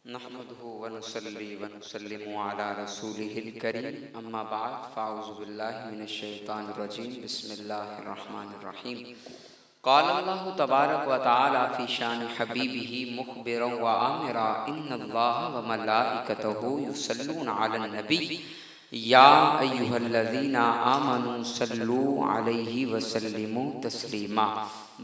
نحمده ونصلي ونسلم على رسوله الكريم اما بعد فاعوذ بالله من الشيطان الرجيم بسم الله الرحمن الرحيم قال الله تبارك وتعالى في شان حبيبه مخبرا وآمرا ان الله وملائكته يصلون على النبي یا ایھا الذین آمنوا صلوا علیہ وسلموا تسلیما۔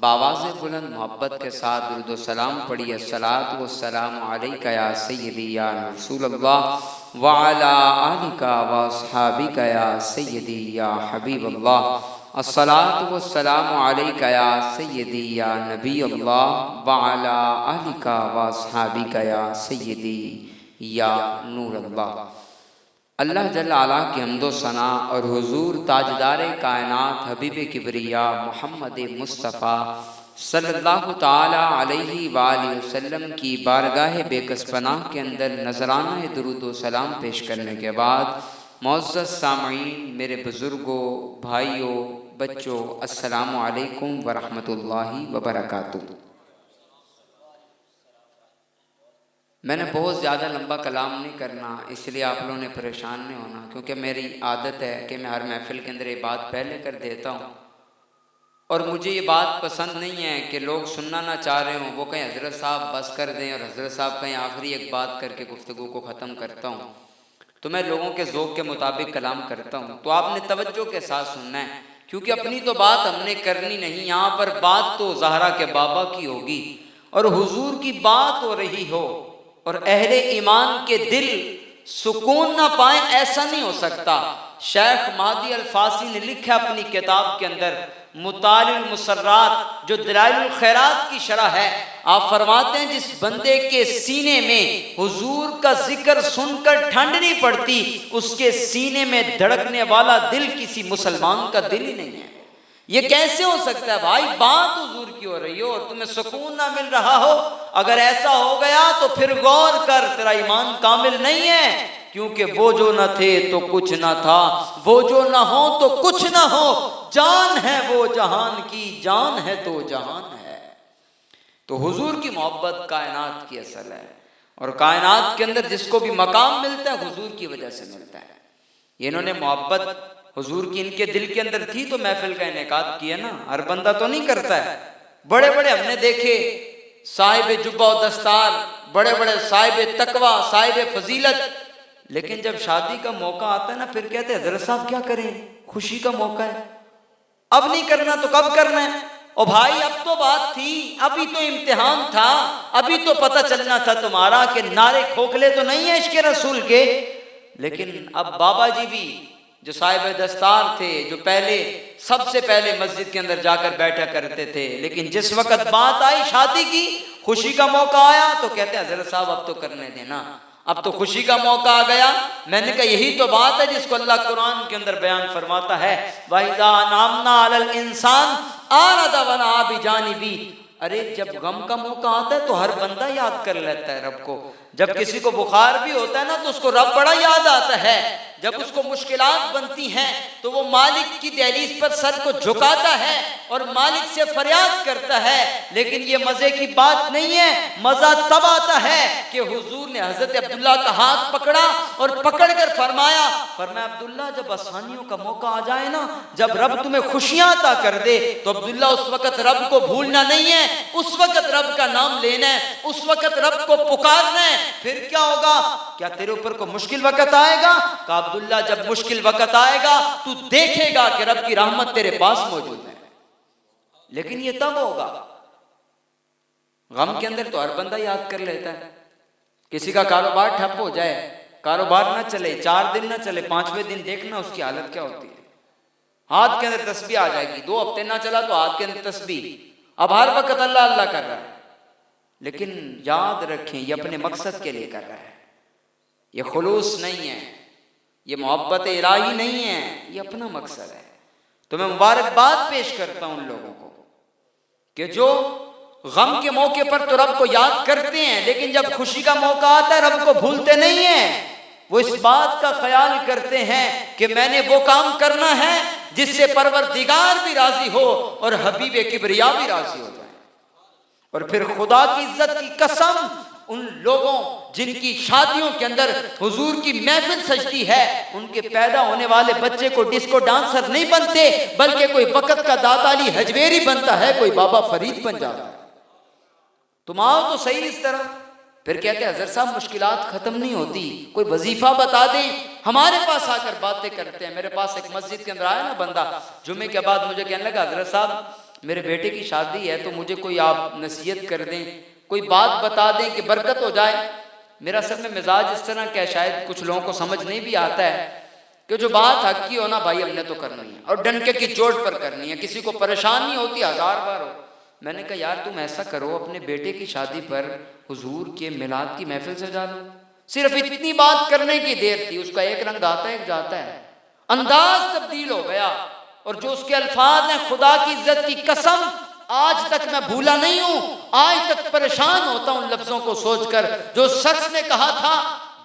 بآواز بلند محبت کے ساتھ درود و سلام پڑھیے۔ الصلاۃ والسلام علیک یا سیدی یا رسول اللہ وعلی آلک واصحابک یا سیدی یا حبیب اللہ۔ الصلاۃ والسلام علیک یا سیدی یا نبی اللہ وعلی آلک واصحابک یا سیدی یا نور اللہ۔ اللہ جل علا کی حمد و ثنا اور حضور تاجدار کائنات حبیب کبریا محمد مصطفیٰ صلی اللہ تعالی علیہ وآلہ وسلم کی بارگاہ بے کس پناہ کے اندر نذرانہ درود و سلام پیش کرنے کے بعد معزز سامعین، میرے بزرگوں، بھائیوں، بچوں، السلام علیکم ورحمۃ اللہ وبرکاتہ۔ میں نے بہت زیادہ لمبا کلام نہیں کرنا، اس لیے آپ لوگوں نے پریشان نہیں ہونا، کیونکہ میری عادت ہے کہ میں ہر محفل کے اندر یہ بات پہلے کر دیتا ہوں، اور مجھے یہ بات پسند نہیں ہے کہ لوگ سننا نہ چاہ رہے ہوں، وہ کہیں حضرت صاحب بس کر دیں، اور حضرت صاحب کہیں آخری ایک بات کر کے گفتگو کو ختم کرتا ہوں۔ تو میں لوگوں کے ذوق کے مطابق کلام کرتا ہوں، تو آپ نے توجہ کے ساتھ سننا ہے، کیونکہ اپنی تو بات ہم نے کرنی نہیں، یہاں پر بات تو زہرا کے بابا کی ہوگی، اور حضور کی بات ہو رہی ہو اور اہل ایمان کے دل سکون نہ پائیں، ایسا نہیں ہو سکتا۔ شیخ مہدی الفاسی نے لکھا اپنی کتاب کے اندر مطالع المسرات، جو دلائل الخیرات کی شرح ہے، آپ فرماتے ہیں جس بندے کے سینے میں حضور کا ذکر سن کر ٹھنڈ نہیں پڑتی، اس کے سینے میں دھڑکنے والا دل کسی مسلمان کا دل ہی نہیں ہے۔ یہ کیسے ہو سکتا ہے بھائی؟ بات حضور کی ہو رہی ہو اور تمہیں سکون نہ مل رہا ہو؟ اگر ایسا ہو گیا تو پھر غور کر، تیرا ایمان کامل نہیں ہے، کیونکہ وہ جو نہ تھے تو کچھ نہ تھا، وہ جو نہ ہو تو کچھ نہ ہو، جان ہے وہ جہان کی، جان ہے تو جہان ہے۔ تو حضور کی محبت کائنات کی اصل ہے، اور کائنات کے اندر جس کو بھی مقام ملتا ہے حضور کی وجہ سے ملتا ہے۔ انہوں نے محبت حضور کی ان کے دل کے اندر تھی تو محفل کا انعقاد کیا نا، ہر بندہ تو نہیں کرتا ہے۔ بڑے بڑے ہم نے دیکھے صاحب جبہ و دستار، بڑے بڑے صاحب تقوی، صاحب فضیلت، لیکن جب شادی کا موقع آتا ہے نا پھر کہتے ہیں حضرت صاحب کیا کریں، خوشی کا موقع ہے، اب نہیں کرنا تو کب کرنا ہے؟ اور بھائی اب تو بات تھی، ابھی تو امتحان تھا، ابھی تو پتہ چلنا تھا تمہارا کہ نعرے کھوکھلے تو نہیں ہیں عشق رسول کے۔ لیکن اب بابا جی بھی جو صاحب دستار تھے، جو پہلے سب سے پہلے مسجد کے اندر جا کر بیٹھا کرتے تھے، لیکن جس وقت بات آئی شادی کی، خوشی کا موقع آیا تو کہتے ہیں حضرت صاحب اب تو کرنے دینا، اب تو خوشی کا موقع آ گیا۔ میں نے کہا یہی تو بات ہے جس کو اللہ قرآن کے اندر بیان فرماتا ہے، وَإِذَا أَنْعَمْنَا عَلَى الْإِنسَانِ أَعْرَضَ وَنَأَىٰ بِجَانِبِهِ۔ ارے جب غم کا موقع آتا ہے تو ہر بندہ یاد کر لیتا ہے رب کو، جب کسی کو بخار بھی ہوتا ہے نا تو اس کو رب بڑا یاد آتا ہے، جب اس کو مشکلات بنتی ہیں تو وہ مالک کی دہلیز پر سر کو جھکاتا ہے اور مالک سے فریاد کرتا ہے۔ لیکن یہ مزے کی بات نہیں ہے، مزہ تب آتا ہے کہ حضور نے حضرت عبداللہ کا ہاتھ پکڑا اور پکڑ کر فرمایا عبداللہ جب آسانیوں کا موقع آ جائے نا، جب رب تمہیں خوشیاں عطا کر دے تو عبداللہ اس وقت رب کو بھولنا نہیں ہے، اس وقت رب کا نام لینا ہے، اس وقت رب کو پکارنا ہے۔ پھر کیا ہوگا؟ کیا تیرے اوپر کو مشکل وقت آئے گا؟ کہ عبداللہ جب مشکل وقت آئے گا تو دیکھے گا کہ رب کی رحمت تیرے پاس موجود ہے، لیکن یہ تب ہوگا۔ غم کے اندر تو ہر بندہ یاد کر لیتا ہے، کسی کا کاروبار ٹھپ ہو جائے، کاروبار نہ چلے، 4 دن نہ چلے، 5ویں دن دیکھنا اس کی حالت کیا ہوتی ہے۔ ہاتھ کے اندر تسبیح آ جائے گی، 2 ہفتے نہ چلا تو ہاتھ کے اندر تسبیح، اب ہر وقت اللہ اللہ کر رہا ہے، لیکن یاد رکھیں یہ اپنے مقصد کے لیے کر رہا ہے، یہ خلوص نہیں ہے، یہ محبت الہی نہیں ہے، یہ اپنا مقصد ہے۔ تو میں مبارکباد پیش کرتا ہوں ان لوگوں کو کہ جو غم کے موقع پر تو رب کو یاد کرتے ہیں، لیکن جب خوشی کا موقع آتا ہے رب کو بھولتے نہیں ہیں، وہ اس بات کا خیال کرتے ہیں کہ میں نے وہ کام کرنا ہے جس سے پروردگار بھی راضی ہو اور حبیب کبریا بھی راضی ہو جائے۔ اور پھر خدا کی عزت کی قسم ان لوگوں جن کی شادیوں کے اندر حضور کی محفل سجتی ہے، ان کے پیدا ہونے والے بچے کو ڈسکو ڈانسر نہیں بنتے، بلکہ کوئی وقت کا داتا علی حجویری بنتا ہے، کوئی بابا فرید بن جاتا ہے۔ تم آؤ تو صحیح اس طرح۔ پھر کہتے ہیں حضرت صاحب مشکلات ختم نہیں ہوتی، کوئی وظیفہ بتا دیں۔ ہمارے پاس آ کر باتیں کرتے ہیں۔ میرے پاس ایک مسجد کے اندر آیا نا بندہ، جمعے کے بعد مجھے کہنے لگا حضرت صاحب میرے بیٹے کی شادی ہے، تو مجھے کوئی آپ نصیحت کر دیں، کوئی بات بتا دیں کہ برکت ہو جائے۔ میرا سب میں مزاج اس طرح کہ شاید کچھ لوگوں کو سمجھ نہیں بھی آتا ہے کہ جو بات حق کی ہونا بھائی ہم نے تو کرنی ہے، اور ڈنکے کی چوٹ پر کرنی ہے، کسی کو پریشانی ہوتی ہزار بار ہو۔ میں نے کہا یار تم ایسا کرو، اپنے بیٹے کی شادی پر حضور کے میلاد کی محفل سجا دو۔ صرف اتنی بات کرنے کی دیر تھی، اس کا ایک رنگ آتا ہے ایک جاتا ہے، انداز تبدیل ہو گیا، اور جو اس کے الفاظ ہیں خدا کی عزت کی قسم آج تک میں بھولا نہیں ہوں، آج تک پریشان ہوتا ہوں ان لفظوں کو سوچ کر۔ جو شخص نے کہا تھا،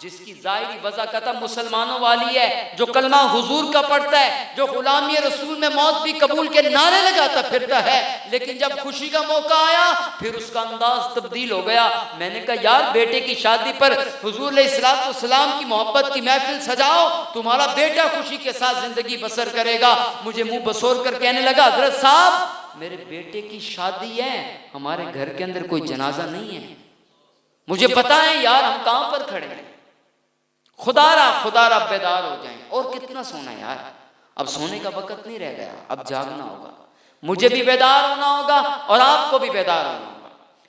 جس کی ظاہری وضاحت مسلمانوں والی ہے، جو کلمہ حضور کا پڑھتا ہے، جو غلامی رسول میں موت بھی قبول کے نعرے لگاتا پھرتا ہے، لیکن جب خوشی کا موقع آیا پھر اس کا انداز تبدیل ہو گیا۔ میں نے کہا یار بیٹے کی شادی پر حضور علیہ الصلوۃ والسلام کی محبت کی محفل سجاؤ، تمہارا بیٹا خوشی کے ساتھ زندگی بسر کرے گا۔ مجھے منہ بسور کر کہنے لگا حضرت صاحب میرے بیٹے کی شادی ہے، ہمارے گھر کے اندر کوئی جنازہ نہیں ہے، مجھے پتا ہے یار ہم کہاں پر کھڑے ہیں، خدا را بیدار ہو جائیں۔ اور کتنا سونا یار، اب سونے کا وقت نہیں رہ گیا، اب جاگنا ہوگا، مجھے بھی بیدار ہونا ہوگا اور آپ کو بھی بیدار ہونا ہوگا۔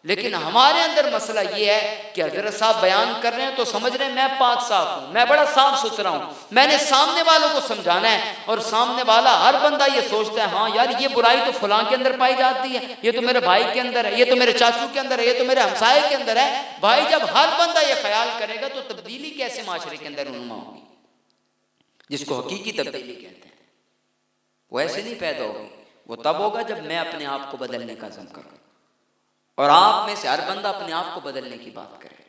لیکن ہمارے اندر مسئلہ یہ ہے کہ حضرت صاحب بیان کر رہے ہیں تو سمجھ رہے ہیں میں پاک صاف ہوں، میں بڑا صاف ستھرا ہوں، میں نے سامنے والوں کو سمجھانا ہے، اور سامنے والا ہر بندہ یہ سوچتا ہے ہاں یار یہ برائی تو فلاں کے اندر پائی جاتی ہے، یہ تو میرے بھائی کے اندر ہے، یہ تو میرے چاچو کے اندر ہے، یہ تو میرے ہمسائے کے اندر ہے۔ بھائی جب ہر بندہ یہ خیال کرے گا تو تبدیلی کیسے معاشرے کے اندر رونما ہوگی، جس کو حقیقی تبدیلی کہتے ہیں؟ وہ ایسے نہیں پیدا ہوگی، وہ تب ہوگا جب میں اپنے آپ کو بدلنے کا عزم کروں، اور آپ میں سے ہر بندہ اپنے آپ کو بدلنے کی بات کرے۔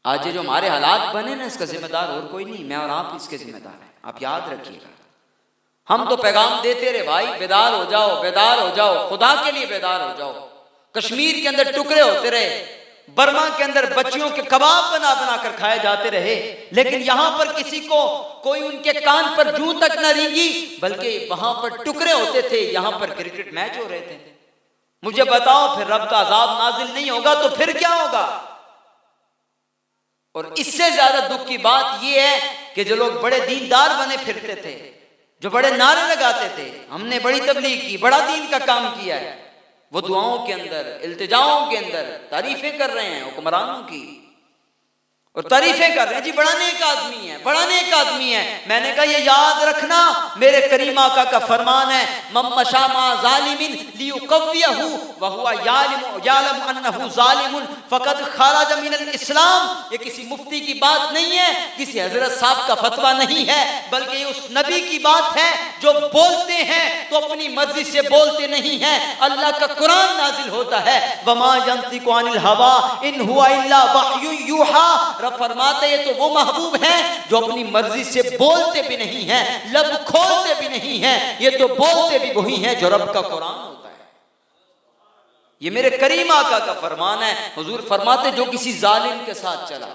آج جو ہمارے حالات بنے نا اس کا ذمہ دار اور کوئی نہیں، میں اور آپ اس کے ذمہ دار ہیں، آپ یاد رکھیے گا۔ ہم تو پیغام دیتے رہے بھائی بیدار ہو جاؤ، بیدار ہو جاؤ، خدا کے لیے بیدار ہو جاؤ۔ کشمیر کے اندر ٹکڑے ہوتے رہے، برما کے اندر بچیوں کے کباب بنا بنا کر کھائے جاتے رہے، لیکن یہاں پر کسی کو کوئی ان کے کان پر جوں تک نہ رینگی، بلکہ وہاں پر ٹکڑے ہوتے تھے، یہاں پر کرکٹ میچ ہو رہے تھے۔ مجھے بتاؤ پھر رب کا عذاب نازل نہیں ہوگا تو پھر کیا ہوگا؟ اور اس سے زیادہ دکھ کی بات یہ ہے کہ جو لوگ بڑے دیندار بنے پھرتے تھے، جو بڑے نعرے لگاتے تھے ہم نے بڑی تبلیغ کی، بڑا دین کا کام کیا ہے، وہ دعاؤں کے اندر التجاؤں کے اندر تعریفیں کر رہے ہیں حکمرانوں کی، اور تعریفیں کر رہے ہیں جی بڑا نیک آدمی ہے، بڑا نیک آدمی ہے۔ میں نے کہا یہ یاد رکھنا میرے کریم آقا کا فرمان ہے، من مشى مع ظالم لیقویہ وہو یعلم انہ ظالم فقد خرج من الاسلام۔ یہ کسی مفتی کی بات نہیں ہے، کسی حضرت صاحب کا فتویٰ نہیں ہے، بلکہ یہ اس نبی کی بات ہے جو بولتے ہیں تو اپنی مرضی سے بولتے نہیں ہیں۔ اللہ کا قرآن نازل ہوتا ہے، وما ينطق عن الهوى ان هو الا وحی یوحى۔ رب فرماتے ہیں تو وہ محبوب ہیں جو اپنی مرضی سے بولتے بھی نہیں ہیں، لب کھولتے بھی نہیں ہیں، یہ تو بولتے بھی وہی ہیں جو رب کا قرآن ہوتا ہے۔ یہ میرے کریم آقا کا فرمان ہے۔ حضور فرماتے جو کسی ظالم کے ساتھ چلا،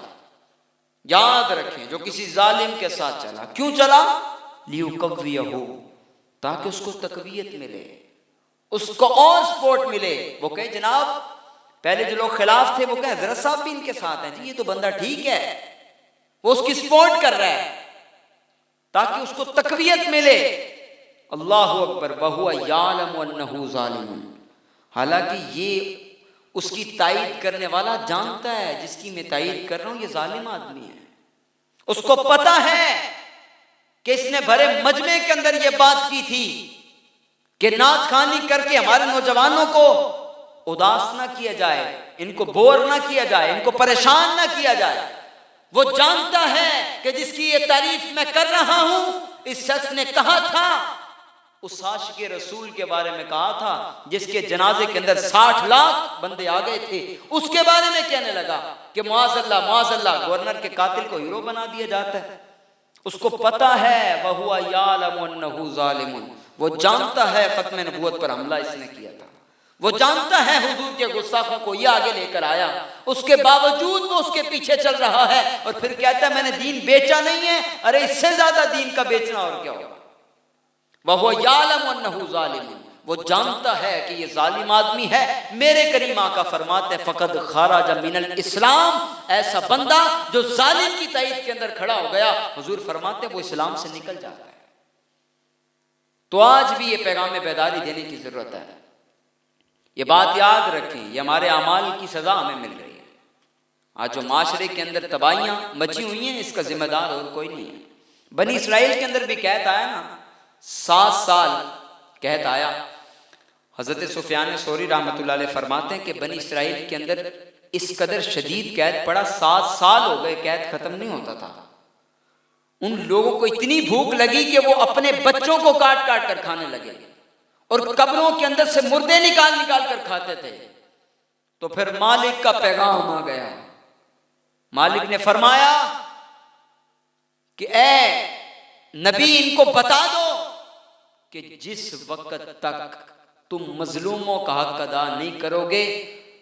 یاد رکھیں جو کسی ظالم کے ساتھ چلا، کیوں چلا؟ لیقویہ، تاکہ اس کو تقویت ملے، اس کو اور سپورٹ ملے۔ وہ کہے جناب پہلے جو لوگ خلاف تھے وہ کہے حضرت صاحب بھی ان کے ساتھ ہیں، جی یہ تو بندہ ٹھیک ہے، وہ اس کی سپورٹ کر رہا ہے تاکہ اس کو تقویت ملے۔ اللہ اکبر، وہو یعلم انہ ظالم، حالانکہ یہ اس کی تائید کرنے والا جانتا ہے، جس کی میں تائید کر رہا ہوں یہ ظالم آدمی ہے، اس کو پتا ہے کہ اس نے بھرے مجمع کے اندر یہ بات کی تھی کہ نعت خوانی کر کے ہمارے نوجوانوں کو اداس نہ کیا جائے، ان کو بور نہ کیا جائے، ان کو پریشان نہ کیا جائے۔ وہ جانتا ہے کہ جس کی یہ تعریف میں کر رہا ہوں اس شخص نے کہا تھا، اس عاشق رسول کے بارے میں کہا تھا جس کے جنازے کے اندر 60 لاکھ بندے آ گئے تھے، اس کے بارے میں کہنے لگا کہ معاذ اللہ گورنر کے قاتل کو ہیرو بنا دیا جاتا ہے۔ اس کو پتا ہے وَهُوَ يَعْلَمُ أَنَّهُ ظَالِمٌ، وہ جانتا ہے ختم نبوت پر حملہ اس نے کیا تھا، وہ جانتا ہے حضور کے گستاخوں کو یہ آگے لے کر آیا، اس کے باوجود وہ اس کے پیچھے چل رہا ہے اور پھر کہتا ہے میں نے دین بیچا نہیں ہے۔ ارے اس سے زیادہ دین کا بیچنا اور کیا ہوگا۔ وَهُوَ يَعْلَمُ أَنَّهُ ظَالِمٌ، وہ جانتا ہے کہ یہ ظالم آدمی ہے۔ میرے کریم آقا فرماتے ہیں فَقَدْ خَرَجَ مِنَ الْإِسْلَامِ، ایسا بندہ جو ظالم کی تائید کے اندر کھڑا ہو گیا، حضور فرماتے ہیں وہ اسلام سے نکل جاتا ہے۔ تو آج بھی یہ پیغام بیداری دینے کی ضرورت ہے۔ یہ بات یاد رکھیں، یہ ہمارے اعمال کی سزا ہمیں مل رہی ہے۔ آج جو معاشرے کے اندر تباہیاں مچی ہوئی ہیں، اس کا ذمہ دار اور کوئی نہیں ہے۔ بنی اسرائیل کے اندر بھی قحط آیا نا، 7 سال قحط آیا۔ حضرت سفیان ثوری رحمۃ اللہ علیہ فرماتے ہیں کہ بنی اسرائیل کے اندر اس قدر شدید قحط پڑا، 7 سال ہو گئے قحط ختم نہیں ہوتا تھا۔ ان لوگوں کو اتنی بھوک لگی کہ وہ اپنے بچوں کو کاٹ کاٹ کر کھانے لگے اور قبروں کے اندر سے مردے نکال نکال کر کھاتے تھے۔ تو پھر مالک کا پیغام آ گیا، مالک نے فرمایا کہ اے نبی ان کو بتا دو کہ جس وقت تک تم مظلوموں کا حق ادا نہیں کرو گے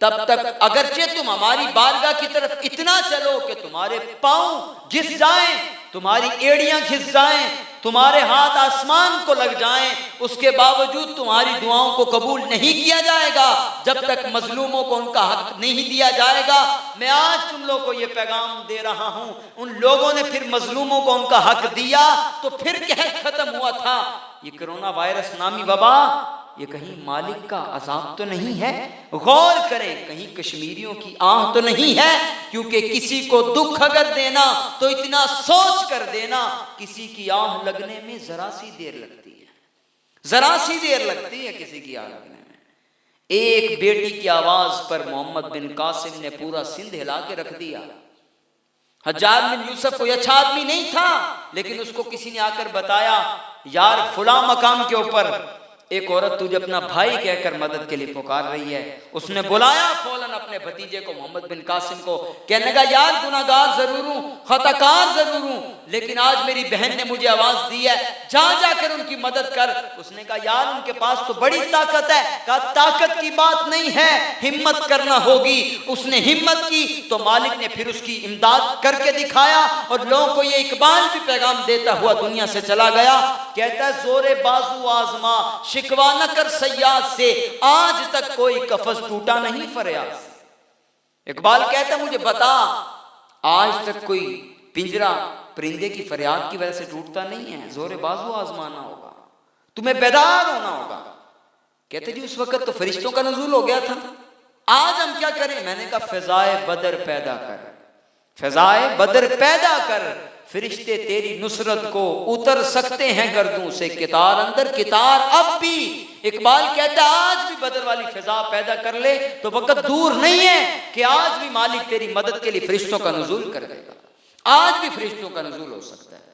تب تک اگرچہ تم ہماری بارگاہ کی طرف اتنا چلو کہ تمہارے پاؤں گھس جائیں، تمہاری ایڑیاں گھس جائیں، تمہارے ہاتھ آسمان کو لگ جائیں، اس کے باوجود تمہاری دعاؤں کو قبول نہیں کیا جائے گا جب تک مظلوموں کو ان کا حق نہیں دیا جائے گا۔ میں آج تم لوگوں کو یہ پیغام دے رہا ہوں، ان لوگوں نے پھر مظلوموں کو ان کا حق دیا تو پھر قحط ختم ہوا تھا۔ یہ کرونا وائرس نامی وبا یہ کہیں مالک کا عذاب تو نہیں ہے؟ غور کریں، کہیں کشمیریوں کی آہ تو نہیں ہے؟ کیونکہ کسی کو دکھ اگر دینا تو اتنا سوچ کر دینا، کسی کی آہ لگنے میں ذرا سی دیر لگتی ہے، ذرا سی دیر لگتی ہے کسی کی آہ لگنے میں۔ ایک بیٹی کی آواز پر محمد بن قاسم نے پورا سندھ ہلا کے رکھ دیا۔ حجاج بن یوسف کوئی اچھا آدمی نہیں تھا، لیکن اس کو کسی نے آ کر بتایا یار فلاں مقام کے اوپر ایک عورت تجھے اپنا بھائی کہہ کر مدد کے لیے پکار رہی ہے۔ اس نے بلایا فوراً اپنے بھتیجے کو محمد بن قاسم کو، کہنے لگا یار گناہ گار ضرور ہوں، خطا کار ضرور ہوں، لیکن آج میری بہن نے مجھے آواز دی ہے، جا کر ان کی مدد کر۔ اس نے کہا یار ان کے پاس تو بڑی طاقت ہے۔ کہا طاقت کی بات نہیں ہے، ہمت کرنا ہوگی۔ اس نے ہمت کی تو مالک نے پھر اس کی امداد کر کے دکھایا اور لوگوں کو یہ اقبال بھی پیغام دیتا ہوا دنیا سے چلا گیا۔ کہتا ہے زور بازو آزما شکوا نہ کر سیاد سے، آج تک کوئی قفس ٹوٹا نہیں فریاد سے۔ اقبال کہتا ہے مجھے بتا آج تک کوئی پنجرا پرندے کی فریاد کی وجہ سے ٹوٹتا نہیں ہے، زور بازو آزمانا ہوگا، تمہیں بیدار ہونا ہوگا۔ کہتے جی اس وقت تو فرشتوں کا نزول ہو گیا تھا، آج ہم کیا کریں؟ میں نے کہا فضائے بدر پیدا کر، فضائے بدر پیدا کر، فرشتے تیری نصرت کو اتر سکتے ہیں گردوں سے کتار اندر کتار اب بھی۔ اقبال کہتا ہے آج بھی بدر والی فضا پیدا کر لے تو وقت دور نہیں ہے کہ آج بھی مالک تیری مدد کے لیے فرشتوں کا نزول کر دے گا، آج بھی فرشتوں کا نزول ہو سکتا ہے،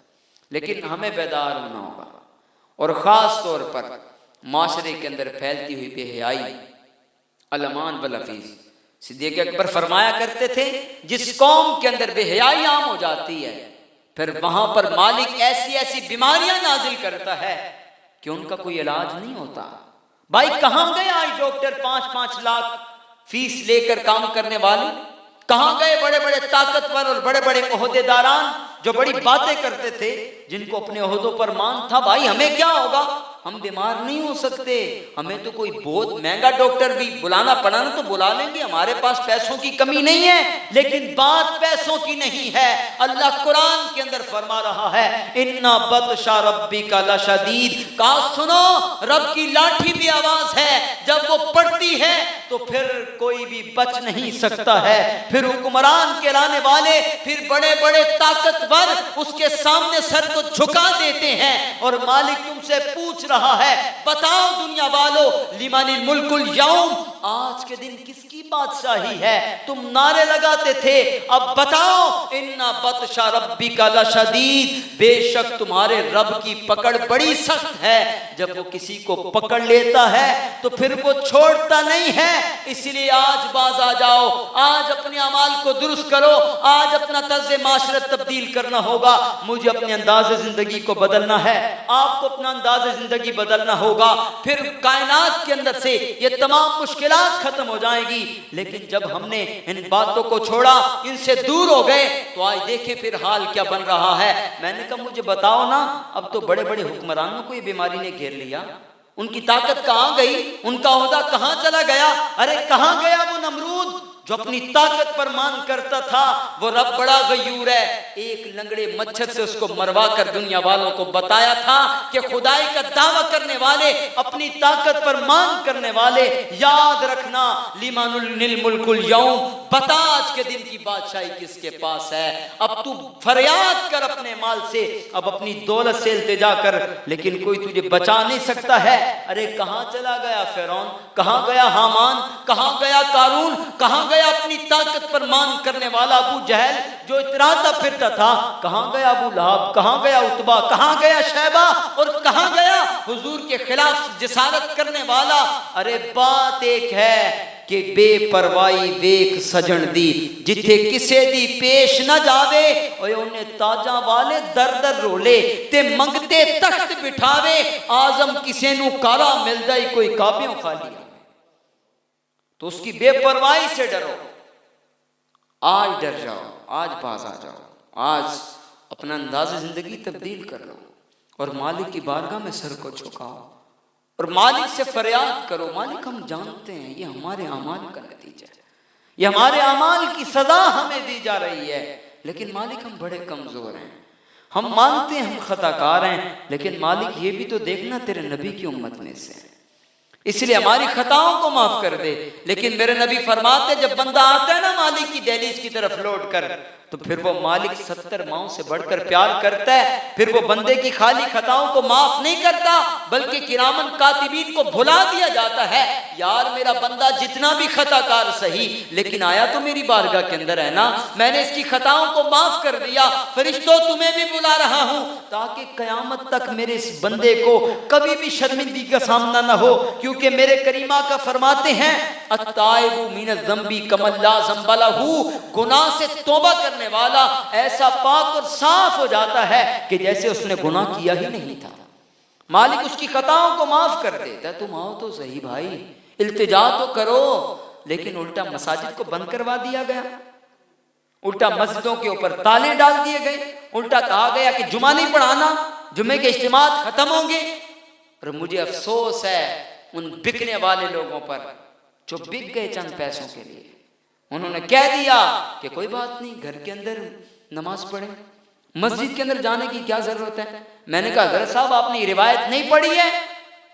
لیکن ہمیں بیدار ہونا ہوگا۔ اور خاص طور پر معاشرے کے اندر پھیلتی ہوئی بے حیائی، الامان واللفیظ، صدیق اکبر فرمایا کرتے تھے جس قوم کے اندر بے حیائی عام ہو جاتی ہے پھر وہاں پر مالک ایسی ایسی بیماریاں نازل کرتا ہے کہ ان کا کوئی علاج نہیں ہوتا۔ بھائی کہاں گئے آج ڈاکٹر 5-5 لاکھ فیس لے کر کام کرنے والے؟ کہاں گئے بڑے بڑے طاقتور اور بڑے بڑے عہدے داران جو بڑی باتیں کرتے تھے، جن کو اپنے عہدوں پر مان تھا؟ بھائی ہمیں کیا ہوگا، ہم بیمار نہیں ہو سکتے، ہمیں تو کوئی بہت مہنگا ڈاکٹر بھی بلانا پڑا نا تو بلا لیں گے، ہمارے پاس پیسوں کی کمی نہیں ہے۔ لیکن بات پیسوں کی نہیں ہے، اللہ قرآن کے اندر فرما رہا ہے اِنَّ بَطْشَ رَبِّكَ لَشَدِيدٌ، کہا سنو رب کی لاٹھی بھی آواز ہے، جب وہ پڑتی ہے تو پھر کوئی بھی بچ نہیں سکتا ہے، پھر حکمران کہلانے والے، پھر بڑے بڑے طاقتور اس کے سامنے سر کو جھکا دیتے ہیں۔ اور مالک تم سے پوچھ رہا ہے بتاؤ دنیا والو لمن الملک اليوم، آج کے دن کس کی بادشاہی ہے؟ تم نعرے لگاتے تھے، اب بتاؤ ان بطش ربک لشدید، بے شک تمہارے رب کی پکڑ بڑی سخت ہے، جب وہ کسی کو پکڑ لیتا ہے تو پھر وہ چھوڑتا نہیں ہے۔ اس لیے آج باز آ جاؤ، آج اپنے اعمال کو درست کرو، آج اپنا طرز معاشرت تبدیل کرنا ہوگا۔ مجھے اپنے انداز زندگی کو بدلنا ہے، آپ کو اپنا انداز زندگی بدلنا ہوگا، پھر کائنات کے اندر سے یہ تمام مشکلات ختم ہو جائیں گی۔ لیکن جب ہم نے ان باتوں کو چھوڑا، ان سے دور ہو گئے، تو آج دیکھیں پھر حال کیا بن رہا ہے۔ میں نے کہا مجھے بتاؤ نا، اب تو بڑے بڑے حکمرانوں کو یہ بیماری نے گھیر لیا، ان کی طاقت کہاں گئی، ان کا عہدہ کہاں چلا گیا؟ ارے کہاں گیا وہ نمرود جو اپنی طاقت پر مان کرتا تھا؟ وہ رب بڑا غیور ہے، ایک لنگڑے مچھر سے اس کو مروا کر دنیا والوں کو بتایا تھا کہ خدائی کا دعویٰ کرنے والے، اپنی طاقت پر مان کرنے والے، یاد رکھنا لمن الملک اليوم، بتا آج کے دن کی بادشاہی کس کے پاس ہے۔ اب تو فریاد کر اپنے مال سے، اب اپنی دولت سے التجا کر، لیکن کوئی تجھے بچا نہیں سکتا ہے۔ ارے کہاں چلا گیا فرعون، کہاں گیا حامان، کہاں گیا قارون، کہاں گیا اپنی طاقت پر مان کرنے والا ابو جہل جو اتراتا پھرتا تھا، کہاں گیا ابو لہب، کہاں گیا عتبہ، کہاں گیا شیبہ، اور کہاں گیا حضور کے خلاف جسارت کرنے والا؟ ارے بات ایک ہے کہ بے پروائی ویک سجن دی، جتھے کسے دی پیش نہ جاوے، اوے انہیں تاجاں والے در در رولے تے منگتے تخت بٹھاوے، آزم کسے نو کارا ملدا ہی کوئی کعبیوں خالی۔ تو اس کی بے پرواہی سے ڈرو، آج ڈر جاؤ، آج باز آ جاؤ، آج اپنا انداز زندگی تبدیل کر لو، اور مالک کی بارگاہ میں سر کو جھکاؤ، اور مالک سے فریاد کرو۔ مالک ہم جانتے ہیں یہ ہمارے اعمال کا نتیجہ ہے، یہ ہمارے اعمال کی سزا ہمیں دی جا رہی ہے، لیکن مالک ہم بڑے کمزور ہیں، ہم مانتے ہیں ہم خطا کار ہیں، لیکن مالک یہ بھی تو دیکھنا تیرے نبی کی امت میں سے ہیں، اس لیے ہماری خطاؤں کو معاف کر دے۔ لیکن میرے نبی فرماتے جب بندہ آتا ہے نا مالک کی دہلیز کی طرف لوٹ کر، تو پھر وہ مالک 70 ماؤں سے بڑھ کر پیار کرتا ہے، پھر وہ بندے کی خالی خطاؤں کو معاف نہیں کرتا بلکہ کرامن کاتبین کو بھلا دیا جاتا ہے۔ یار میرا بندہ جتنا بھی خطا کار سہی، لیکن آیا تو میری بارگاہ کے اندر ہے نا، میں نے اس کی خطاؤں کو معاف کر دیا، فرشتوں تمہیں بھی بلا رہا ہوں تاکہ قیامت تک میرے اس بندے کو کبھی بھی شرمندگی کا سامنا نہ ہو، کیونکہ میرے کریمہ کا فرماتے ہیں التائب من الذنب کمن لا ذنب لہ، گناہ سے توبہ کرنے والا ایسا پاک اور صاف ہو جاتا ہے کہ جیسے اس نے گناہ کیا ہی نہیں تھا۔ مالک اس کی خطاؤں کو معاف کر دیتا ہے۔ تم آؤ تو صحیح بھائی، التجا تو کرو، لیکن الٹا مساجد کو بند کروا دیا گیا، الٹا مسجدوں کے اوپر تالے ڈال دیے گئے، الٹا کہا گیا کہ جمعہ نہیں پڑھانا، جمعے کے اجتماعات ختم ہوں گے۔ اور مجھے افسوس ہے ان بکنے والے لوگوں پر جو بک گئے چند پیسوں کے لیے، انہوں نے کہہ دیا کہ کوئی بات نہیں، گھر کے اندر نماز پڑھیں، مسجد کے اندر جانے کی کیا ضرورت ہے۔ میں نے کہا حضرت صاحب آپ نے یہ روایت نہیں پڑھی ہے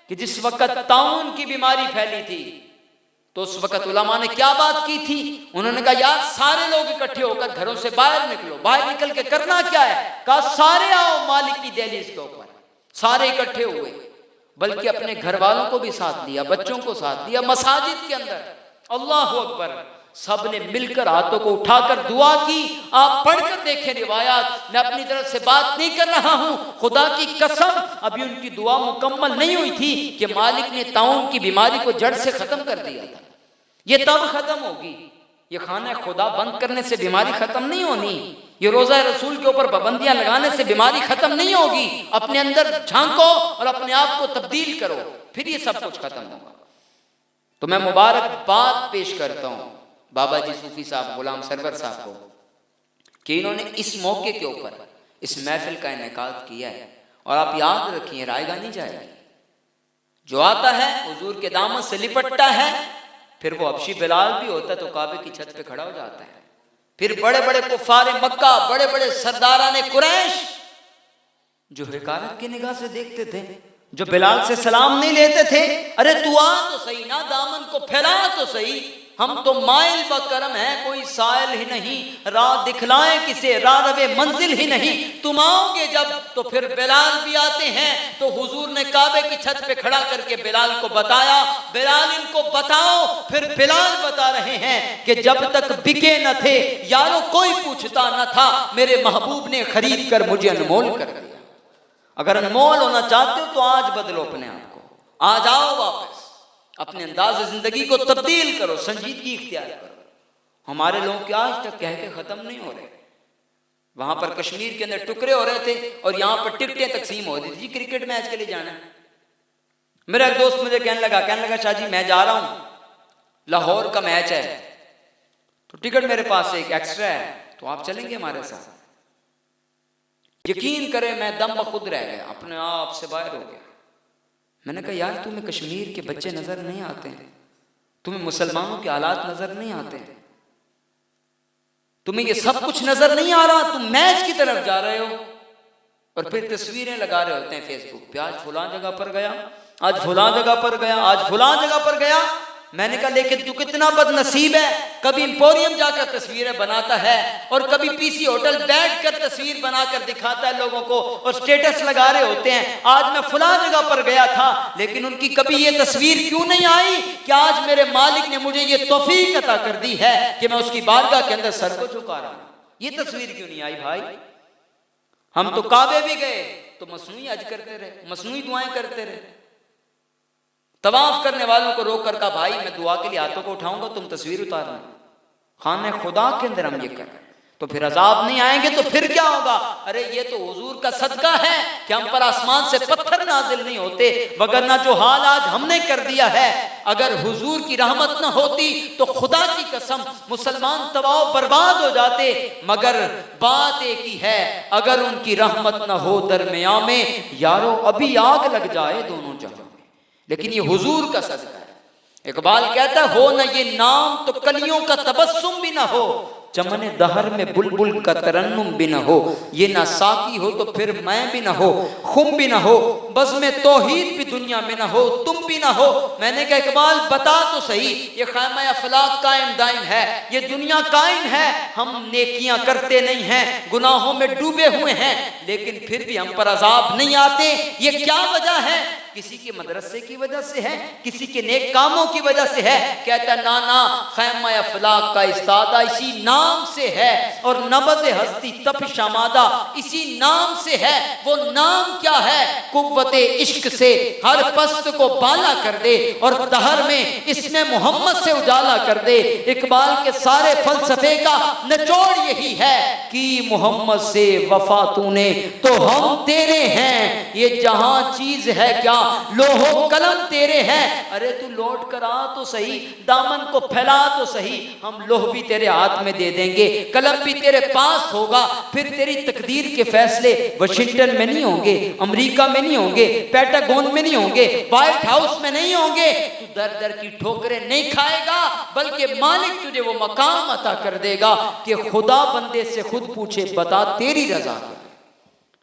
کہ جس وقت طاعون کی بیماری پھیلی تھی تو اس وقت علماء نے کیا بات کی تھی؟ انہوں نے کہا یار سارے لوگ اکٹھے ہو کر گھروں سے باہر نکلو، باہر نکل کے کرنا کیا ہے؟ کہا سارے آؤ مالک کی دہلیز کے اوپر، سارے اکٹھے ہوئے، بلکہ اپنے گھر والوں کو بھی ساتھ لیا، بچوں کو ساتھ لیا، مساجد کے اندر اللہ اکبر، سب نے مل کر ہاتھوں کو اٹھا کر دعا کی۔ آپ پڑھ کر دیکھیں روایات، میں اپنی طرف سے بات نہیں کر رہا ہوں، خدا کی قسم ابھی ان کی دعا مکمل نہیں ہوئی تھی کہ مالک نے طاعون کی بیماری کو جڑ سے ختم کر دیا تھا۔ یہ تب ختم ہوگی، یہ خانہ خدا بند کرنے سے بیماری ختم نہیں ہونی، یہ روزہ رسول کے اوپر پابندیاں لگانے سے بیماری ختم نہیں ہوگی۔ اپنے اندر جھانکو اور اپنے آپ کو تبدیل کرو، پھر یہ سب کچھ ختم ہوگا۔ تو میں مبارکباد پیش کرتا ہوں بابا جی صوفی صاحب غلام سرور صاحب کو کہ انہوں نے اس موقع کے اوپر اس محفل کا انعقاد کیا ہے، اور آپ یاد رکھیے رائے گاہ نہیں جائے گی، جو آتا ہے حضور کے دامن سے لپٹتا ہے، پھر وہ حبشی بلال بھی ہوتا ہے تو کعبے کی چھت پہ کھڑا ہو جاتا ہے، پھر بڑے بڑے کفار مکہ، بڑے بڑے سرداران قریش جو حقارت کی نگاہ سے دیکھتے تھے، جو بلال سے سلام نہیں لیتے تھے، ارے تو آ تو صحیح نا، دامن کو پھیلا تو صحیح، ہم تو مائل بکرم ہیں، کوئی سائل ہی نہیں، راہ دکھلائیں کسے، راہ روے منزل ہی نہیں، تم آؤ گے جب تو پھر بلال بھی آتے ہیں۔ تو حضور نے کعبے کی چھت پہ کھڑا کر کے بلال کو بتایا، بلال ان کو بتاؤ، پھر بلال بتا رہے ہیں کہ جب تک بکے نہ تھے یارو کوئی پوچھتا نہ تھا، میرے محبوب نے خرید کر مجھے انمول کر دیا۔ اگر انمول ہونا چاہتے ہو تو آج بدلو اپنے آپ کو، آج آؤ واپس، اپنے انداز زندگی کو تبدیل کرو، سنجیدگی اختیار کرو۔ ہمارے لوگ کے آج تک کہہ کے ختم نہیں ہو رہے۔ وہاں پر کشمیر کے اندر ٹکڑے ہو رہے تھے اور یہاں پر ٹکٹیں تقسیم ہو رہی تھی، جی کرکٹ میچ کے لیے جانا ہے۔ میرا ایک دوست مجھے کہنے لگا شاہ جی میں جا رہا ہوں، لاہور کا میچ ہے، تو ٹکٹ میرے پاس ایک ایکسٹرا ہے، تو آپ چلیں گے ہمارے ساتھ؟ یقین کریں میں دم بخود رہ گیا، اپنے آپ سے باہر ہو گیا۔ میں نے کہا یار تمہیں کشمیر کے بچے نظر نہیں آتے ہیں، تمہیں مسلمانوں کے حالات نظر نہیں آتے ہیں، تمہیں یہ سب کچھ نظر نہیں آ رہا، تم میچ کی طرف جا رہے ہو اور پھر تصویریں لگا رہے ہوتے ہیں فیس بک پہ، آج فلاں جگہ پر گیا، آج فلاں جگہ پر گیا، آج فلاں جگہ پر گیا۔ میں نے کہا لیکن تو کتنا بد نصیب ہے، کبھی امپوریم جا کر تصویریں بناتا ہے اور کبھی پی سی ہوٹل بیٹھ کر تصویر بنا کر دکھاتا ہے لوگوں کو اور سٹیٹس لگا رہے ہوتے ہیں، آج میں فلاں جگہ پر گیا تھا، لیکن ان کی کبھی یہ تصویر کیوں نہیں آئی کہ آج میرے مالک نے مجھے یہ توفیق عطا کر دی ہے کہ میں اس کی بارگاہ کے اندر سر کو جھکا رہا ہوں، یہ تصویر کیوں نہیں آئی بھائی؟ ہم تو کعبے بھی گئے تو مصنوعی حج کرتے رہے، مصنوعی دعائیں کرتے رہے، طواف کرنے والوں کو روک کر کہا بھائی میں دعا کے لیے ہاتھوں کو اٹھاؤں گا، تم تصویر اتارنا۔ خانہ خدا کے اندر ہم یہ کریں تو پھر عذاب نہیں آئیں گے تو پھر کیا ہوگا؟ ارے یہ تو حضور کا صدقہ ہے کہ ہم پر آسمان سے پتھر نازل نہیں ہوتے، وگرنہ جو حال آج ہم نے کر دیا ہے، اگر حضور کی رحمت نہ ہوتی تو خدا کی قسم مسلمان تباہ و برباد ہو جاتے۔ مگر بات ایک ہی ہے، اگر ان کی رحمت نہ ہو درمیان میں یارو ابھی آگ لگ جائے دونوں جہاں میں، لیکن یہ حضور کا صدقہ ہے۔ اقبال کہتا ہے ہو نہ یہ نام تو کلیوں کا تبسم بھی نہ ہو، چمن دہر میں بلبل کا ترنم بھی نہ ہو، یہ نہ ساقی ہو تو پھر میں بھی نہ ہو، خم بھی نہ ہو، بزم توحید بھی دنیا میں نہ ہو، تم بھی نہ ہو۔ میں نے کہا اقبال بتا تو صحیح، یہ خیمہ افلاک قائم دائم ہے، یہ دنیا قائم ہے، ہم نیکیاں کرتے نہیں ہیں، گناہوں میں ڈوبے ہوئے ہیں، لیکن پھر بھی ہم پر عذاب نہیں آتے، یہ کیا وجہ ہے؟ کسی کے مدرسے کی وجہ سے ہے، کسی کے نیک کاموں کی وجہ سے ہے؟ کہتا ہے نانا خیمہ افلاک کا استادہ اسی نام سے ہے، اور نبض ہستی تپش آمادہ اسی نام سے ہے۔ وہ نام کیا ہے؟ قوت عشق سے ہر پست کو بالا کر دے اور دہر میں اس میں محمد سے اجالا کر دے۔ اقبال کے سارے فلسفے کا نچوڑ یہی ہے کہ محمد سے وفا تو نے تو ہم تیرے ہیں، یہ جہاں چیز ہے کیا لوح و قلم تیرے ہیں۔ ارے تو لوٹ کر آ تو صحیح، دامن کو پھیلا تو صحیح، ہم لوح بھی تیرے ہاتھ میں دے دیں گے، قلم بھی تیرے پاس ہوگا، پھر تیری تقدیر کے فیصلے واشنگٹن میں نہیں ہوں گے، امریکہ میں نہیں ہوں گے، پیٹاگون میں نہیں ہوں گے، وائٹ ہاؤس میں نہیں ہوں گے، تو در در کی ٹھوکریں نہیں کھائے گا، بلکہ مالک تجھے وہ مقام عطا کر دے گا کہ خدا بندے سے خود پوچھے بتا تیری رضا کیا ہے،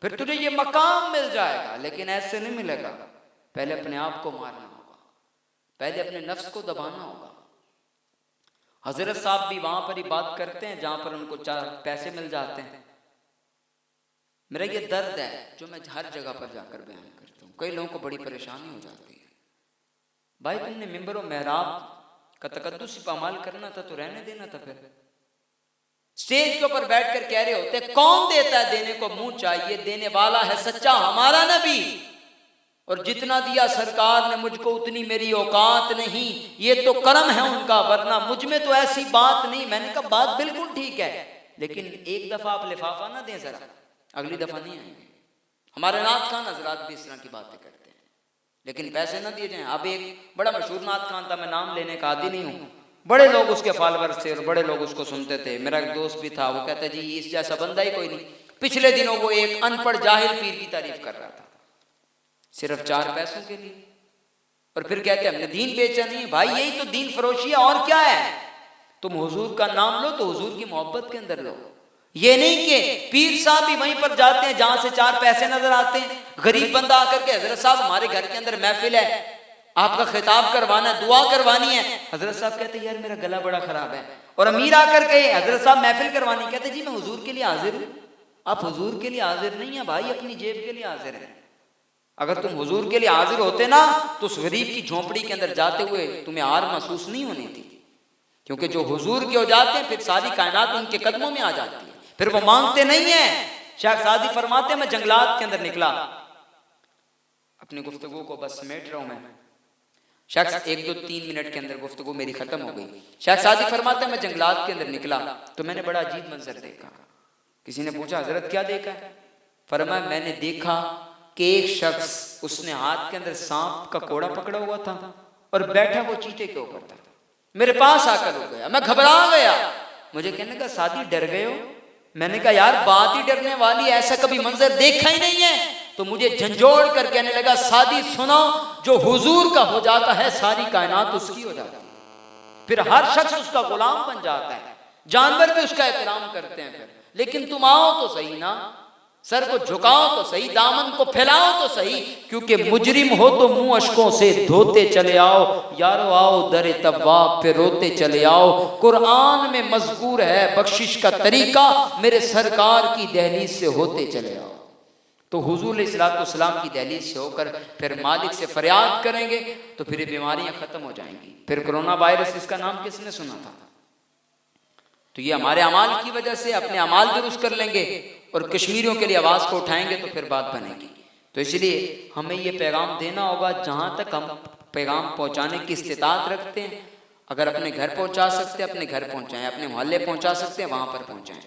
پھر تجھے یہ مقام مل جائے گا۔ لیکن ایسے نہیں ملے گا، پہلے اپنے آپ کو مارنا ہوگا، پہلے اپنے نفس کو دبانا ہوگا۔ حضرت صاحب بھی وہاں پر ہی بات کرتے ہیں جہاں پر ان کو چار پیسے مل جاتے ہیں۔ میرا یہ درد ہے جو میں ہر جگہ پر جا کر بیان کرتا ہوں، کئی لوگوں کو بڑی پریشانی ہو جاتی ہے۔ بھائی تم نے منبر و محراب کا تقدس پامال کرنا تھا تو رہنے دینا تھا، پھر اسٹیج کے اوپر بیٹھ کر کہہ رہے ہوتے کون دیتا ہے دینے کو منہ چاہیے، دینے والا ہے سچا ہمارا نبی، اور جتنا دیا سرکار نے مجھ کو اتنی میری اوقات نہیں، یہ تو کرم ہے ان کا، ورنہ مجھ میں تو ایسی بات نہیں۔ میں نے کہا بات بالکل ٹھیک ہے، لیکن ایک دفعہ آپ لفافہ نہ دیں ذرا، اگلی دفعہ نہیں آئیں گے۔ ہمارے نعت خان حضرات بھی اس طرح کی باتیں کرتے ہیں، لیکن پیسے نہ دیے جائیں۔ اب ایک بڑا مشہور نعت خان تھا، میں نام لینے کا عادی نہیں ہوں، بڑے لوگ اس کے فالوورز تھے اور بڑے لوگ اس کو سنتے تھے۔ میرا ایک دوست بھی تھا، وہ کہتا ہے جی اس جیسا بندہ ہی کوئی نہیں۔ پچھلے دنوں وہ ایک ان پڑھ جاہل پیر کی تعریف کر رہا تھا، صرف 4 پیسوں کے لیے، اور پھر کہتے ہیں ہم نے دین بیچا نہیں ہے۔ بھائی یہی تو دین فروشی ہے، اور کیا ہے؟ تم حضور کا نام لو تو حضور کی محبت کے اندر لو، یہ نہیں کہ پیر صاحب بھی وہیں پر جاتے ہیں جہاں سے 4 پیسے نظر آتے ہیں۔ غریب بندہ آ کر کے حضرت صاحب ہمارے گھر کے اندر محفل ہے، آپ کا خطاب کروانا ہے، دعا کروانی ہے۔ حضرت صاحب کہتے ہیں یار میرا گلا بڑا خراب ہے، اور امیر آ کر کہے حضرت صاحب محفل کروانی، کہتے جی میں حضور کے لیے حاضر ہوں۔ آپ حضور کے لیے حاضر نہیں ہیں بھائی، اپنی جیب کے لیے حاضر ہیں۔ اگر تم حضور کے لیے حاضر ہوتے نا تو اس غریب کی جھونپڑی کے اندر جاتے ہوئے تمہیں آر محسوس نہیں ہونی تھی، کیونکہ جو حضور کے ہو جاتے ہیں پھر ساری کائنات ان کے قدموں میں آ جاتی ہے، پھر وہ مانگتے نہیں ہیں۔ شیخ سعدی فرماتے ہیں میں جنگلات کے اندر نکلا، اپنی گفتگو کو بس سمیٹ رہا ہوں میں، شخص 1-2-3 منٹ کے اندر گفتگو میری ختم ہو گئی۔ شیخ سعدی فرماتے ہیں میں جنگلات کے اندر نکلا تو میں نے بڑا عجیب منظر دیکھا۔ کسی نے پوچھا حضرت کیا دیکھا ہے؟ فرمایا میں نے دیکھا کہ ایک شخص اس نے ہاتھ کے اندر سانپ کا کوڑا پکڑا ہوا تھا اور بیٹھا وہ چیتے کے اوپر تھا۔ میرے پاس آ کر ہو گیا، میں گھبرا گیا، مجھے کہنے کا سعدی ڈر گئے ہو؟ میں نے کہا یار بات ہی ڈرنے والی، ایسا کبھی منظر دیکھا ہی نہیں ہے۔ تو مجھے جھنجھوڑ کر کہنے لگا سعدی سنو، جو حضور کا ہو جاتا ہے ساری کائنات اس کی ہو جاتی ہے، پھر ہر شخص اس کا غلام بن جاتا ہے، جانور بھی اس کا احترام کرتے ہیں۔ پھر لیکن تم آؤ تو صحیح نا، سر کو جھکاؤ تو صحیح، دامن کو پھیلاؤ تو صحیح، کیونکہ مجرم ہو تو منہ اشکوں سے دھوتے چلے آؤ، یارو آؤ در تواب پہ روتے چلے آؤ۔ قرآن میں مذکور ہے بخشش کا طریقہ، میرے سرکار کی دہلیز سے ہوتے چلے آؤ۔ تو حضور علیہ الصلوۃ والسلام کی دہلیز سے ہو کر پھر مالک سے فریاد کریں گے تو پھر یہ بیماریاں ختم ہو جائیں گی۔ پھر کرونا وائرس، اس کا نام کس نے سنا تھا؟ تو یہ ہمارے اعمال کی وجہ سے، اپنے اعمال درست کر لیں گے اور کشمیریوں کے لیے آواز کو اٹھائیں گے تو پھر بات بنے گی۔ تو اس لیے ہمیں یہ پیغام دینا ہوگا، جہاں تک ہم پیغام پہنچانے کی استطاعت رکھتے ہیں، اگر اپنے گھر پہنچا سکتے ہیں اپنے گھر پہنچائیں، اپنے محلے پہنچا سکتے ہیں وہاں پر پہنچائیں۔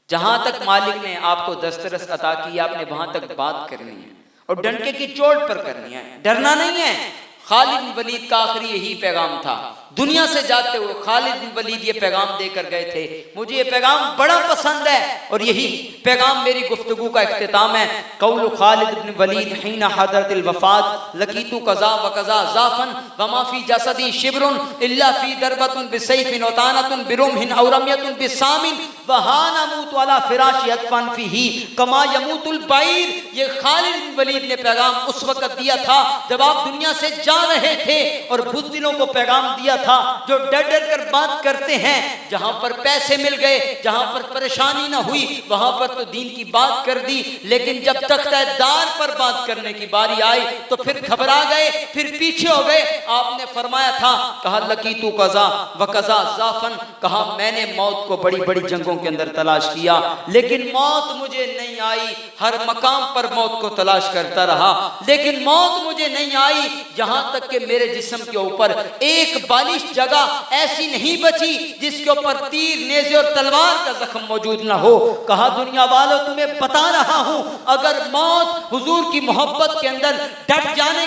جہاں تک مالک نے آپ کو دسترس عطا کیا آپ نے وہاں تک بات کرنی ہے، اور ڈنڈے کی چوٹ پر کرنی ہے، ڈرنا نہیں ہے۔ خالد بن ولید کا آخری یہی پیغام تھا، دنیا سے جاتے ہوئے خالد بن ولید یہ پیغام دے کر گئے تھے، مجھے یہ پیغام بڑا پسند ہے اور یہی پیغام میری گفتگو کا اختتام ہے۔ قول خالد بن ولید حین حضرت الوفات لقیت قضا و قضا ضعفا وما فی جسدی شبر الا فی ضربۃ بسیف وطعنۃ برمح او رمیۃ بسام وہان اموت علی فراشی ادفن فیہ کما یموت البعیر۔ یہ خالد بن ولید نے پیغام اس وقت دیا تھا جب آپ دنیا سے جا رہے تھے، اور بزدلوں کو پیغام دیا تھا جو ڈر ڈر کر بات کرتے ہیں، جہاں پر پیسے مل گئے، جہاں پر پریشانی نہ ہوئی وہاں پر تو دین کی بات کر دی، لیکن جب تختہ دار پر بات کرنے کی باری آئی تو پھر گھبرا گئے، پھر پیچھے ہو گئے۔ آپ نے فرمایا تھا، کہا لقیت قضا و قضا ضعفا، کہا میں نے موت کو بڑی بڑی جنگوں کے اندر تلاش کیا لیکن موت مجھے نہیں آئی، ہر مقام پر موت کو تلاش کرتا رہا لیکن موت مجھے نہیں آئی، یہاں تک کہ میرے جسم کے اوپر ایک بالش جگہ ایسی نہیں بچی جس کے اوپر تیر، نیزے اور تلوار کا زخم موجود نہ ہو۔ کہا دنیا والوں تمہیں بتا رہا ہوں، اگر موت حضور کی محبت کے اندر ڈٹ جانے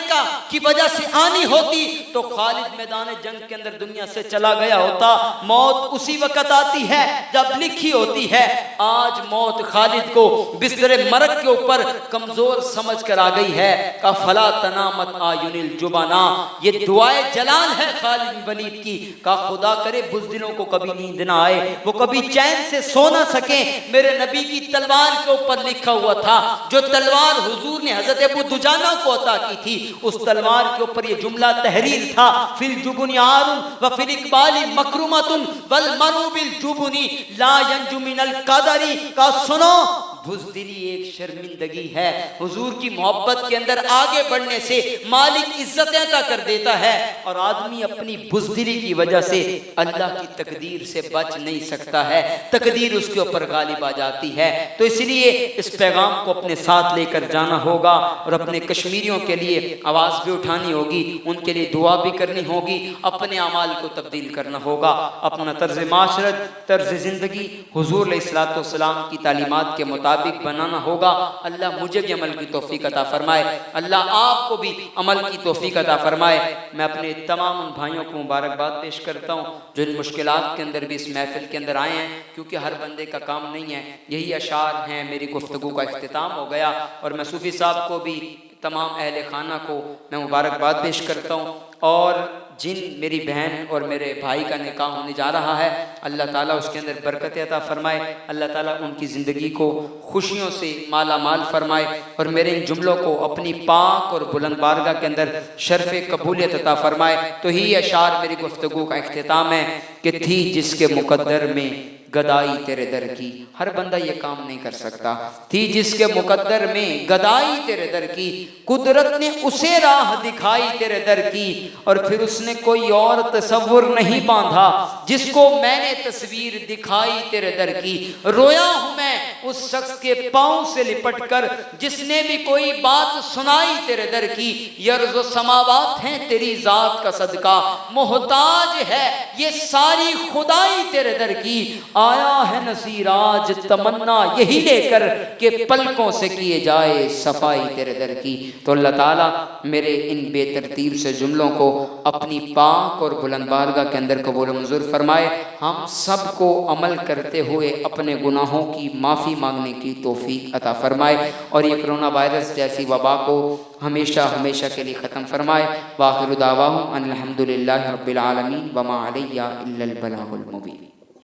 کی وجہ سے آنی ہوتی تو خالد میدان جنگ کے اندر دنیا سے چلا گیا ہوتا۔ موت اسی وقت آتی ہے جب لکھی ہوتی ہے۔ آج موت خالد کو بستر مرگ کے اوپر کمزور سمجھ کر آ گئی ہے۔ کہ فلا تنامت آیون الجبنا، یہ دعائے جلال ہے خالد بن ولید کی، کہ خدا کرے بزدلوں کو کبھی نیند نہ آئے، وہ کبھی چین سے سو نہ سکیں۔ میرے نبی کی تلوار کے اوپر لکھا ہوا تھا، جو تلوار حضور نے حضرت ابو دجانہ کو عطا کی تھی، اس تلوار کے اوپر یہ جملہ تحریر تھا، فی الجبن عار و فی الاقبال مکرمۃ والمرء بالجبن لا ینجو من القدر۔ کا سنو، بزدلی ایک شرمندگی ہے، حضور کی محبت کے اندر آگے بڑھنے سے مالک عزتیں عطا کر دیتا ہے، اور آدمی اپنی بزدلی کی وجہ سے اللہ کی تقدیر سے بچ نہیں سکتا ہے، تقدیر اس کے اوپر غالب آ جاتی ہے۔ تو اس لیے اس پیغام کو اپنے ساتھ لے کر جانا ہوگا، اور اپنے کشمیریوں کے لیے آواز بھی اٹھانی ہوگی، ان کے لیے دعا بھی کرنی ہوگی، اپنے اعمال کو تبدیل کرنا ہوگا، اپنا طرز معاشرت، طرز زندگی حضور علیہ الصلوۃ والسلام کی تعلیمات کے مطابق بنانا ہوگا۔ اللہ مجھے بھی عمل کی توفیق عطا فرمائے، اللہ آپ کو بھی عمل کی توفیق عطا فرمائے۔ میں اپنے تمام ان بھائیوں کو مبارکباد پیش کرتا ہوں جو ان مشکلات کے اندر بھی اس محفل کے اندر آئے ہیں، کیونکہ ہر بندے کا کام نہیں ہے۔ یہی اشعار ہیں، میری گفتگو کا اختتام ہو گیا، اور میں صوفی صاحب کو بھی، تمام اہل خانہ کو میں مبارکباد پیش کرتا ہوں، اور جن میری بہن اور میرے بھائی کا نکاح ہونے جا رہا ہے، اللہ تعالیٰ اس کے اندر برکت عطا فرمائے، اللہ تعالیٰ ان کی زندگی کو خوشیوں سے مالا مال فرمائے، اور میرے ان جملوں کو اپنی پاک اور بلند بارگاہ کے اندر شرف قبولیت عطا فرمائے۔ تو ہی اشعار میری گفتگو کا اختتام ہے کہ تھی جس کے مقدر میں گدائی تیرے در کی، ہر بندہ یہ کام نہیں کر سکتا، تھی جس کے مقدر میں گدائی تیرے در کی، قدرت نے اسے راہ دکھائی تیرے در کی، اور پھر اس نے کوئی اور تصور نہیں باندھا جس کو میں نے تصویر دکھائی تیرے در کی، رویا ہوں میں اس شخص کے پاؤں سے لپٹ کر جس نے بھی کوئی بات سنائی تیرے در کی، یرز و سماوات ہیں تیری ذات کا صدقہ، محتاج ہے یہ ساری خدائی تیرے در کی، آیا ہے نصیر آج تمنا یہی لے کر کہ پلکوں سے کیے جائے صفائی تیرے در کی۔ تو اللہ تعالیٰ میرے ان بے ترتیب سے جملوں کو اپنی پاک اور بلند بارگاہ کے اندر قبول و منظور فرمائے، ہم سب کو عمل کرتے ہوئے اپنے گناہوں کی معافی مانگنے کی توفیق عطا فرمائے، اور یہ کرونا وائرس جیسی وبا کو ہمیشہ ہمیشہ کے لیے ختم فرمائے۔ وآخر دعواہم ان الحمدللہ رب العالمین وما علیہ الا البلاغ المبین۔